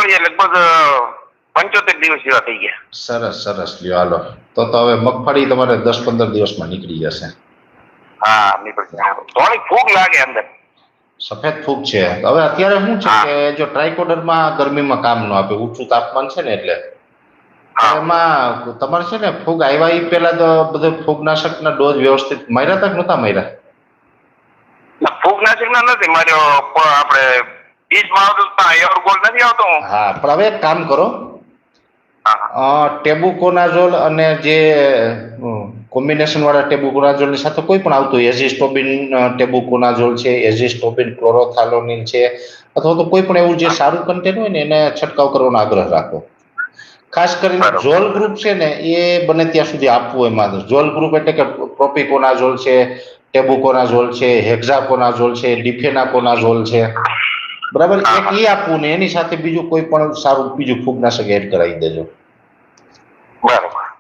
મગફળી લગભગ 75 દિવસ જેવા થઈ ગયા. સરસ સરસ, લ્યો હાલો. તો હવે મગફળી તમારે 10-15 દિવસમાં નીકળી જશે. હા, થોડીક ફૂગ લાગે અંદર. સફેદ ફૂગ છે. હવે અત્યારે શું છે કે જો ટ્રાયકોડરમાં ગરમીમાં કામ ન આપે, ઊંચું તાપમાન છે ને, એટલે એમાં તમારે છે ને ફૂગ આવ્યા એ પેલા તો બધું ફૂગનાશકના ડોઝ વ્યવસ્થિત માર્યા હતા કે નહોતા માર્યા? ફૂગનાશકના નથી માર્યો, આપણે બીજમાં આવતું એવરગોલ નથી આવતો. હા, પણ હવે એક કામ કરો, ટેબુકોનાઝોલ અને જે કોમ્બિનેશન વાળા ટેબુકોનાઝોલની સાથે કોઈ પણ આવતું એઝિસ્ટોબિન ટેબુકોનાઝોલ છે, એઝિસ્ટોબિન ક્લોરોથાલોનિન છે, અથવા તો કોઈ પણ એવું જે સારું કન્ટેન્ટ હોય ને એને છંટકાવ કરવાનો આગ્રહ રાખો. ખાસ કરીને ઝોલ ગ્રુપ છે ને એ બને ત્યાં સુધી આપવું. એમાં ઝોલ ગ્રુપ એટલે કે પ્રોપિકોનાઝોલ છે, ટેબુકોનાઝોલ છે, હેક્ઝાકોનાઝોલ છે, ડિફેનાકોનાઝોલ છે, બરાબર, એક એ આપવું ને એની સાથે બીજું કોઈ પણ સારું બીજું ફૂગનાશક એડ કરાવી દેજો. બરાબર.